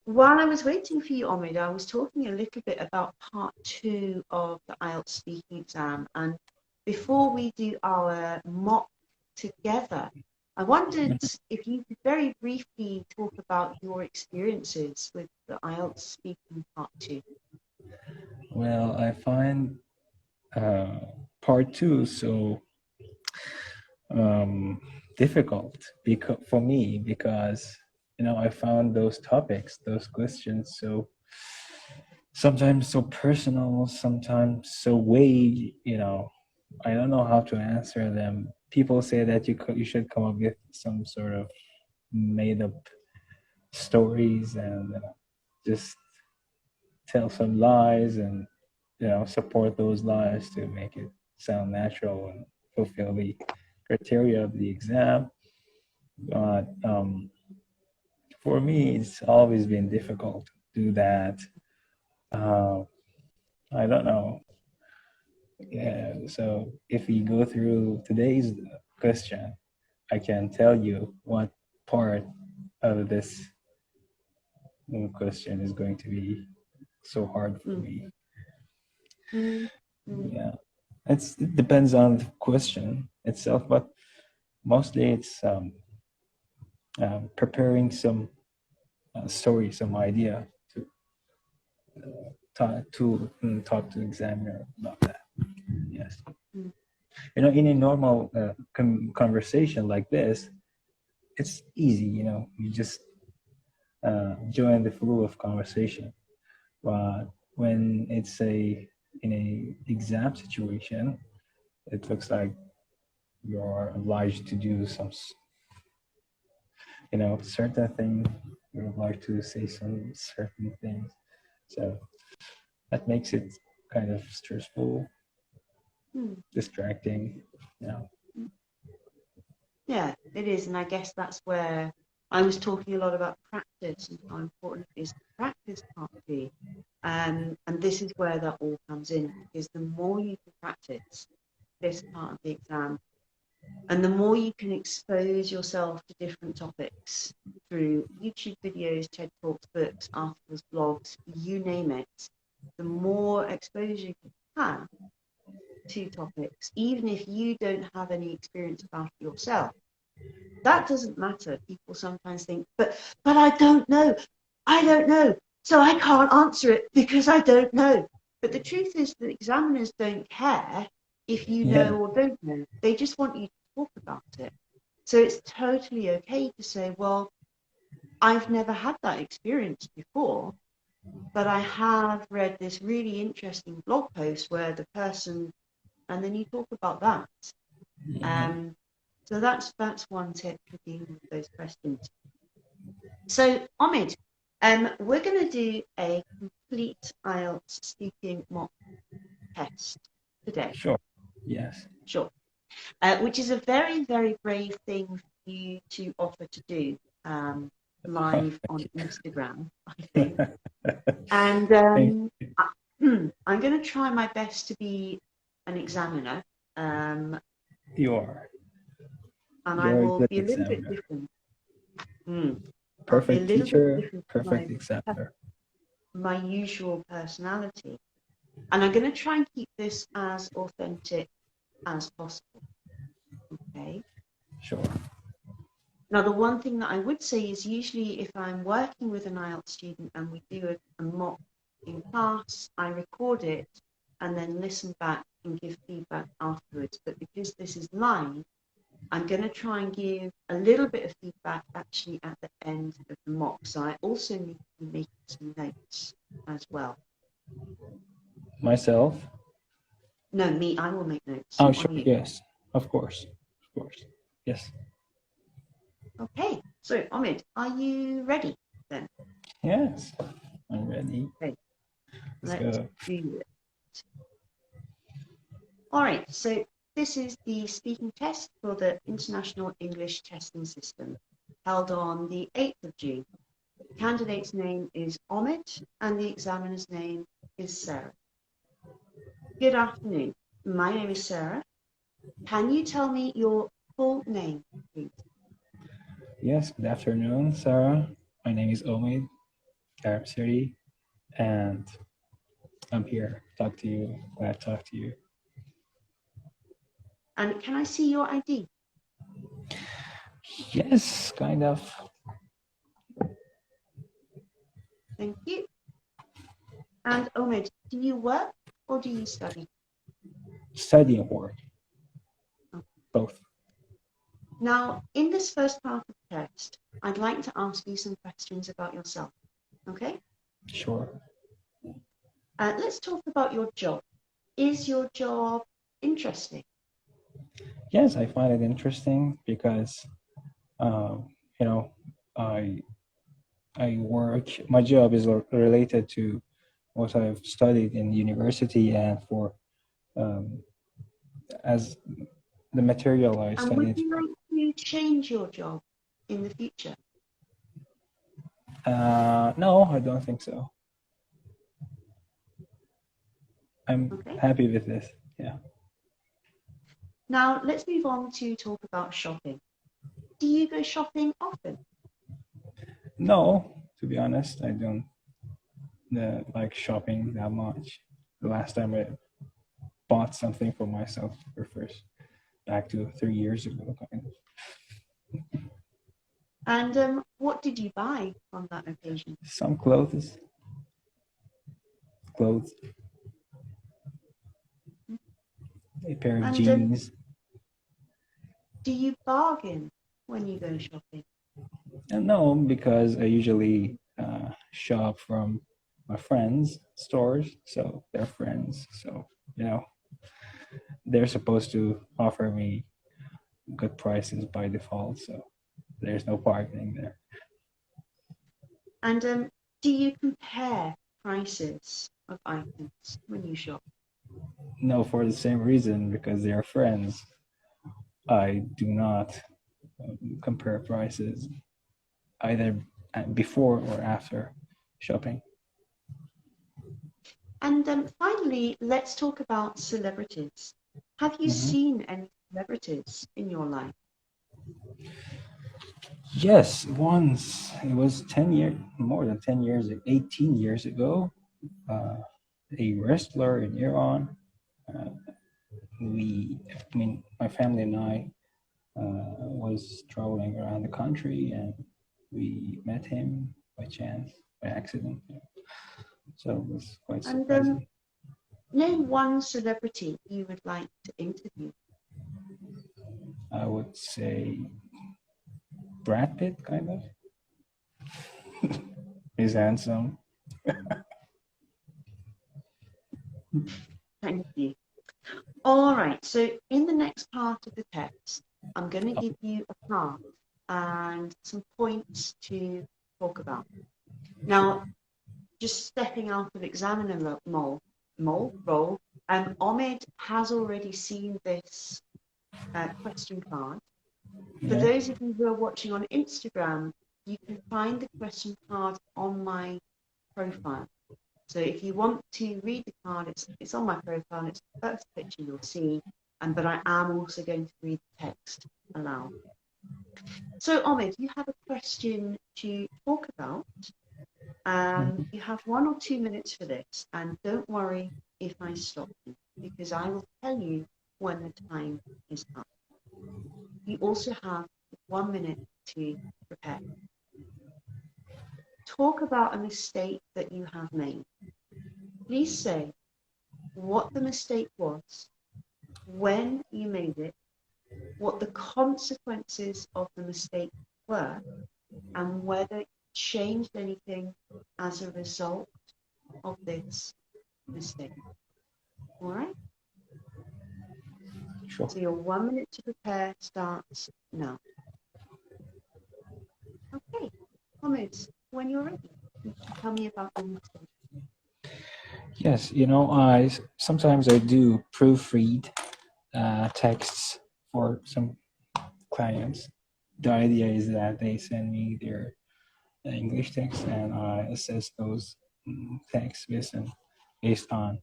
while I was waiting for you, Omid, I was talking a little bit about part two of the IELTS speaking exam. And before we do our mock together, I wondered if you could very briefly talk about your experiences with the IELTS speaking part two. Well, I find part two so difficult for me because I found those topics, those questions, so sometimes so personal, sometimes so vague. I don't know how to answer them. People say that you should come up with some sort of made up stories and just tell some lies and support those lies to make it sound natural and fulfill the criteria of the exam. But for me, it's always been difficult to do that. I don't know. Yeah, so if we go through today's question, I can tell you what part of this question is going to be so hard for me. Yeah, it depends on the question itself, but mostly it's preparing some story, some idea to talk to examiner about that. Yes. In a normal conversation like this, it's easy. You just join the flow of conversation. But when it's in a exam situation, it looks like you're obliged to do some certain thing. You're obliged to say some certain things, so that makes it kind of stressful, distracting. Yeah, it is. And I guess that's where I was talking a lot about practice and how important it is to practice part B. And this is where that all comes in, because the more you can practice this part of the exam, and the more you can expose yourself to different topics through YouTube videos, TED Talks, books, articles, blogs, you name it, the more exposure you have to topics, even if you don't have any experience about it yourself. That doesn't matter. People sometimes think, but I don't know. I don't know. So I can't answer it because I don't know. But the truth is that examiners don't care if you know or don't know. They just want you to talk about it. So it's totally okay to say, well, I've never had that experience before, but I have read this really interesting blog post where the person, and then you talk about that. So that's one tip for dealing with those questions. So Omid, we're going to do a complete IELTS speaking mock test today. Sure. Yes. Sure. Which is a very, very brave thing for you to offer to do live on Instagram, I think. And I'm going to try my best to be an examiner. You are. And I will be a little bit different. Perfect teacher, perfect examiner. My usual personality. And I'm going to try and keep this as authentic as possible. Okay? Sure. Now, the one thing that I would say is usually if I'm working with an IELTS student and we do a mock in class, I record it and then listen back and give feedback afterwards. But because this is live, I'm going to try and give a little bit of feedback actually at the end of the mock. So I also need to be making some notes as well. Myself? No, me. I will make notes. Oh, sure. Yes, of course. Of course. Yes. Okay. So, Omid, are you ready then? Yes, I'm ready. Okay. Let's go. Do it. All right. So this is the speaking test for the International English Testing System, held on the 8th of June. The candidate's name is Omid, and the examiner's name is Sarah. Good afternoon. My name is Sarah. Can you tell me your full name, please? Yes, good afternoon, Sarah. My name is Omid. Arab City, and I'm here. Talk to you. Glad to talk to you. And can I see your ID? Yes, kind of. Thank you. And Omid, do you work or do you study? Study and work, both. Now, in this first part of the test, I'd like to ask you some questions about yourself. Okay? Sure. Let's talk about your job. Is your job interesting? Yes, I find it interesting because, um, you know, I I work. My job is related to what I've studied in university, and for um, as the material I And would studied. you like to change your job in the future? No, I don't think so. I'm Okay. happy with this. Yeah. Now, let's move on to talk about shopping. Do you go shopping often? No, to be honest, I don't like shopping that much. The last time I bought something for myself refers back to 3 years ago, kind of. And what did you buy on that occasion? Some clothes, a pair of And jeans. do you bargain when you go shopping? And no, because I usually shop from my friends' stores, so they're friends. So you know, they're supposed to offer me good prices by default. So there's no bargaining there. And do you compare prices of items when you shop? No, for the same reason, because they are friends. I do not compare prices either before or after shopping. And finally, let's talk about celebrities. Have you Mhm. seen any celebrities in your life? Yes, once it was 10 years, more than 10 years, 18 years ago. Uh, a wrestler in Iran. Uh, my family and I was traveling around the country, and we met him by chance, by accident. So it was quite And surprising. name one celebrity you would like to interview. I would say Brad Pitt, kind of. He's handsome. Thank you. All right, so in the next part of the text, I'm going to give you a part and some points to talk about. Now, just stepping out of examiner role, Ahmed has already seen this question card. For Yeah. those of you who are watching on Instagram, you can find the question card on my profile. So if you want to read the card, it's on my profile. It's the first picture you'll see, but I am also going to read the text aloud. So Ahmed, you have a question to talk about. You have 1 or 2 minutes for this, and don't worry if I stop you, because I will tell you when the time is up. You also have 1 minute to prepare. Talk about a mistake that you have made. Please say what the mistake was, when you made it, what the consequences of the mistake were, and whether it changed anything as a result of this mistake. All right? Sure. So your 1 minute to prepare starts now. Okay, Thomas, when you're ready, you can tell me about your mistake. Yes, I sometimes I do proofread texts for some clients. The idea is that they send me their English text, and I assess those texts based on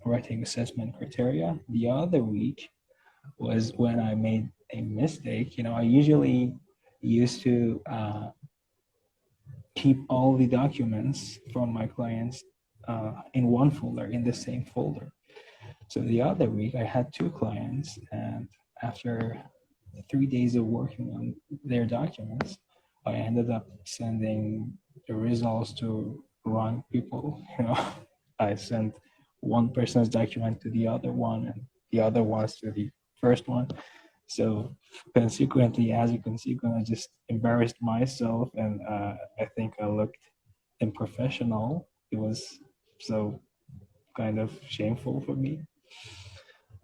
writing assessment criteria. The other week was when I made a mistake. I usually used to keep all the documents from my clients in one folder, in the same folder. So the other week, I had two clients, and after 3 days of working on their documents, I ended up sending the results to wrong people. I sent one person's document to the other one, and the other ones to the first one. So consequently, as a consequence, I just embarrassed myself, and I think I looked unprofessional. It was so kind of shameful for me.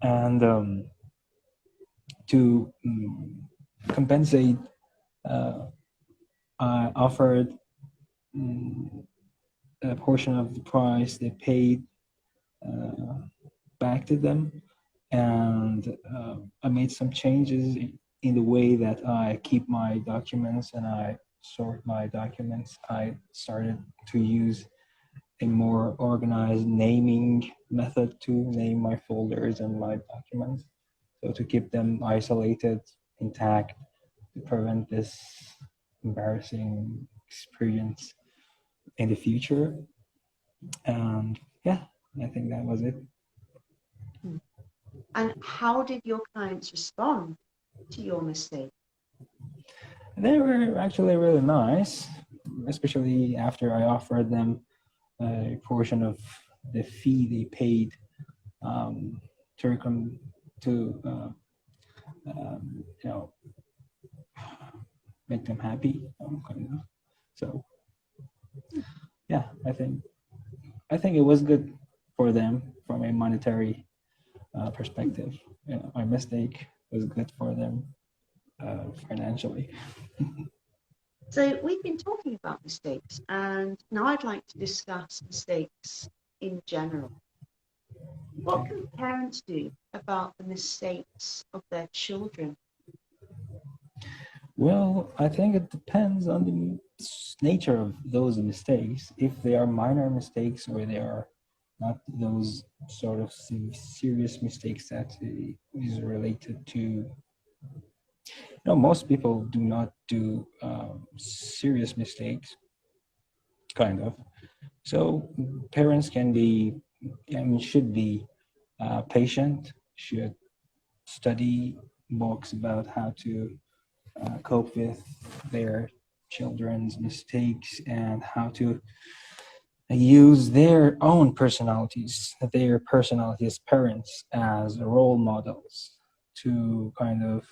And to compensate, I offered a portion of the price they paid back to them, and I made some changes in the way that I keep my documents and I sort my documents. I started to use a more organized naming method to name my folders and my documents. So to keep them isolated, intact, to prevent this embarrassing experience in the future. And yeah, I think that was it. And how did your clients respond to your mistake? They were actually really nice, especially after I offered them a portion of the fee they paid to come to you know, make them happy, kind of. So yeah, I think it was good for them from a monetary perspective. My mistake was good for them financially. So we've been talking about mistakes, and now I'd like to discuss mistakes in general. What can parents do about the mistakes of their children? Well, I think it depends on the nature of those mistakes. If they are minor mistakes or they are not those sort of serious mistakes that is related to, most people do not do serious mistakes, kind of. So parents can be, should be patient, should study books about how to cope with their children's mistakes and how to use their own personalities, their personality as parents, as role models to kind of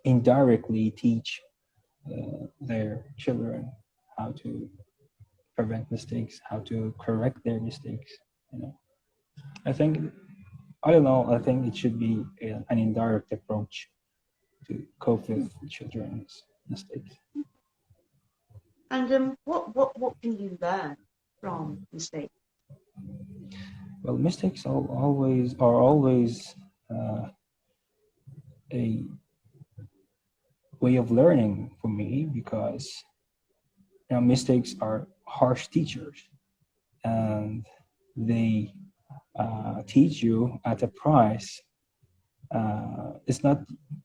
indirectly teach their children how to prevent mistakes, how to correct their mistakes. I think, I don't know, I think it should be an indirect approach to cope with children's mistakes. And what can you learn from mistakes? Well, mistakes are always a way of learning for me because mistakes are harsh teachers, and they teach you at a price. It's not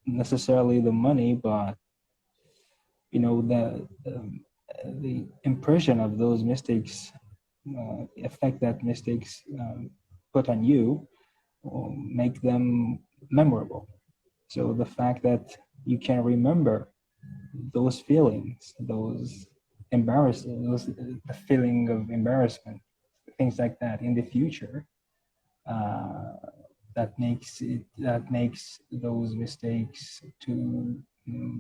necessarily the money, but the impression of those mistakes, effect that mistakes put on you, make them memorable. So the fact that you can remember those feelings, those the feeling of embarrassment, things like that in the future, uh, that makes those mistakes to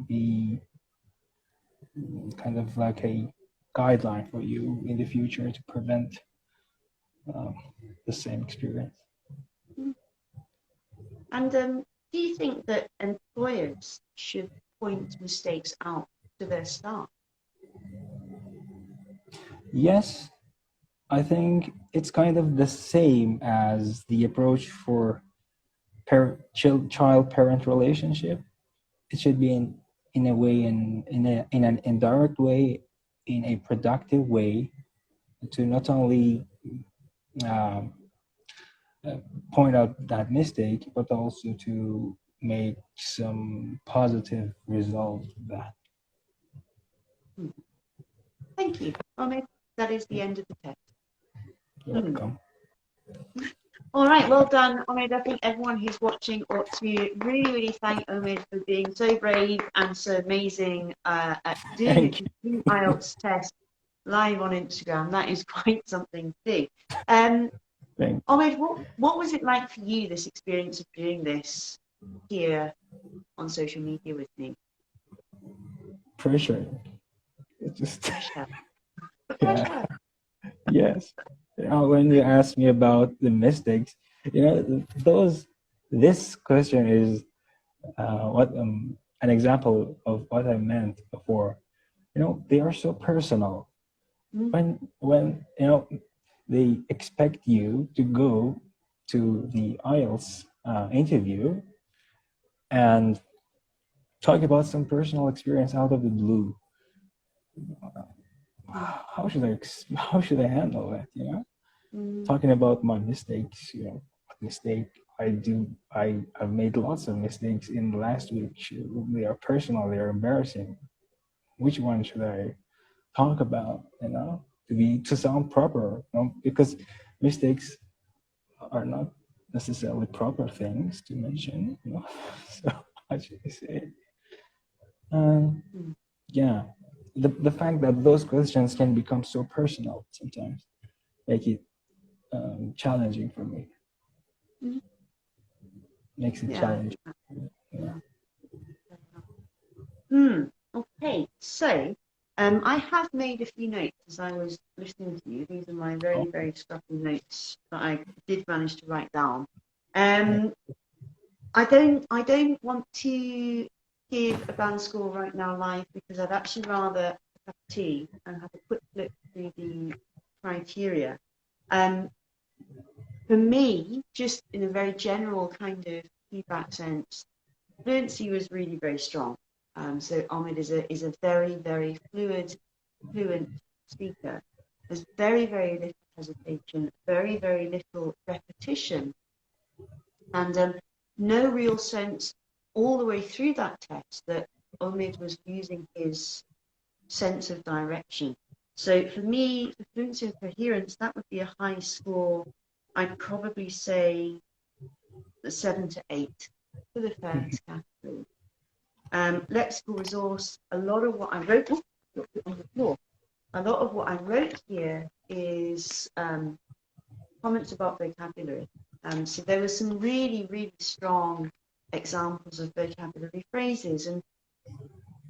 be kind of like a guideline for you in the future to prevent um, the same experience. And do you think that employers should point mistakes out to their staff? Yes, I think it's kind of the same as the approach for child-parent relationship. It should be in a way, in an indirect way, in a productive way, to not only um, point out that mistake, but also to make some positive result of that. Thank you. Ahmed, that is the end of the test. You're welcome. All right, well done, Ahmed. I think everyone who's watching ought to really, really thank Ahmed for being so brave and so amazing at doing a Thank you. complete IELTS test live on Instagram. That is quite something to do. Ahmed, what was it like for you, this experience of doing this here on social media with me? Pressure. It just Pressure. yeah. Pressure. Yes. When you ask me about the mistakes, this question is what an example of what I meant before. They are so personal. When they expect you to go to the IELTS interview and talk about some personal experience out of the blue. How should I handle that? Talking about my mistakes. What mistake I do. I've made lots of mistakes in the last week. They are personal. They are embarrassing. Which one should I talk about? To sound proper. Because mistakes are not necessarily proper things to mention. So how should I say it? Yeah, the fact that those questions can become so personal sometimes make it challenging for me. Makes it challenging. Yeah. Okay, so I have made a few notes as I was listening to you. These are my very, very stuffy notes that I did manage to write down. I don't want to give a band score right now live because I'd actually rather have a cup of tea and have a quick look through the criteria. For me, just in a very general kind of feedback sense, fluency was really very strong. So Ahmed is a very, very fluent speaker. There's very, very little hesitation, very, very little repetition, and no real sense all the way through that test that Ahmed was using his sense of direction. So for me, for fluency and coherence, that would be a high score. I'd probably say 7 to 8 for the fairness category. Lexical resource, a lot of what I wrote on the floor. A lot of what I wrote here is comments about vocabulary. So there were some really, really strong examples of vocabulary phrases. And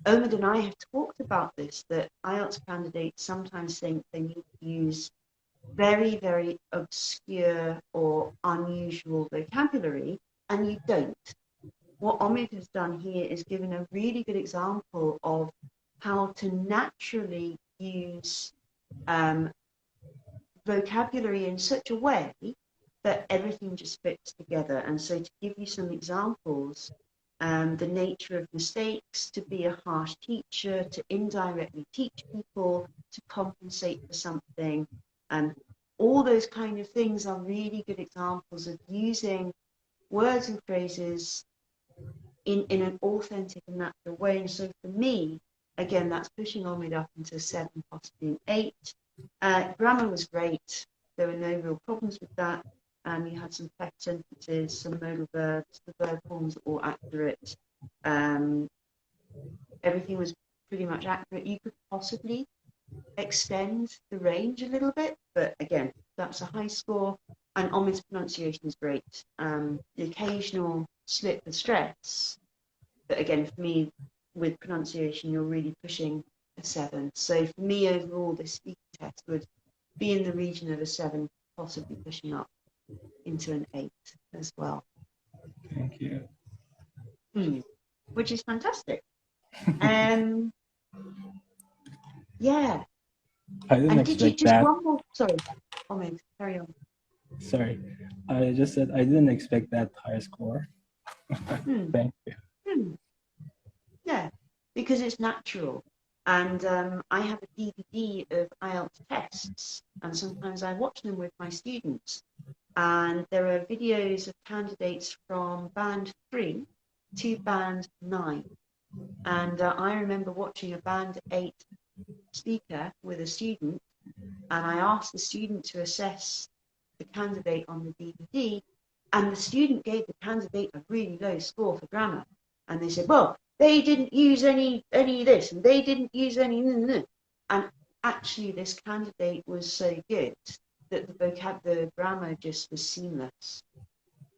Omid and I have talked about this, that IELTS candidates sometimes think they need to use very, very obscure or unusual vocabulary, and you don't. What Omid has done here is given a really good example of how to naturally use vocabulary in such a way that everything just fits together. And so to give you some examples, the nature of mistakes, to be a harsh teacher, to indirectly teach people, to compensate for something, all those kind of things are really good examples of using words and phrases in an authentic and natural way. And so for me, again, that's pushing Omid up into 7, possibly an 8. Grammar was great. There were no real problems with that. You had some fact sentences, some modal verbs, the verb forms were all accurate. Everything was pretty much accurate. You could possibly extend the range a little bit, but again, that's a high score. And Omid's pronunciation is great. The occasional slip of stress, but again, for me, with pronunciation, you're really pushing a 7. So for me, overall, this speaking test would be in the region of a 7, possibly pushing up into an 8 as well. Thank you. Which is fantastic. Yeah. I didn't And did you expect just that. one more? Sorry, Omid, carry on. Sorry, I just said I didn't expect that high score. Thank you. Yeah, because it's natural. And I have a DVD of IELTS tests, and sometimes I watch them with my students. And there are videos of candidates from band 3 to band 9. And I remember watching a band 8 speaker with a student, and I asked the student to assess the candidate on the DVD, and the student gave the candidate a really low score for grammar. And they said, well, they didn't use any of this, and they didn't use any. And actually, this candidate was so good that the grammar just was seamless.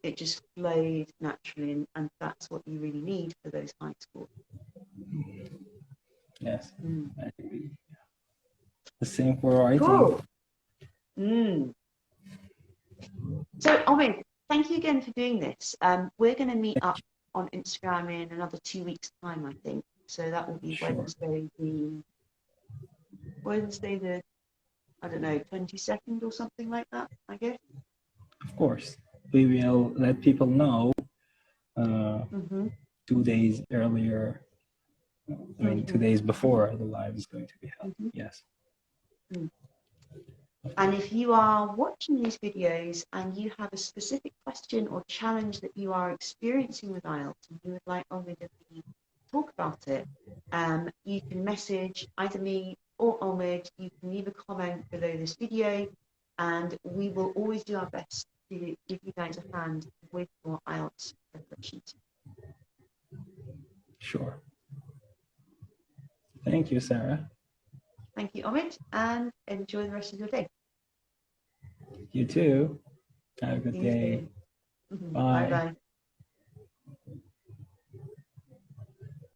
It just flowed naturally, and that's what you really need for those high scores. Yes. I agree. The same for writing. Cool. So, Omid, thank you again for doing this. We're going to meet up on Instagram in another 2 weeks' time, I think. So that will be Sure. Wednesday the, I don't know, 22nd or something like that, I guess. Of course. We will let people know 2 days earlier. I mean, 2 days before the live is going to be held. Yes. And if you are watching these videos and you have a specific question or challenge that you are experiencing with IELTS and you would like Omid and me to talk about it, you can message either me or Omid. You can leave a comment below this video, and we will always do our best to give you guys a hand with your IELTS preparations. Sure. Thank you, Sarah. Thank you, Omid, and enjoy the rest of your day. You too. Have a good day. Bye-bye.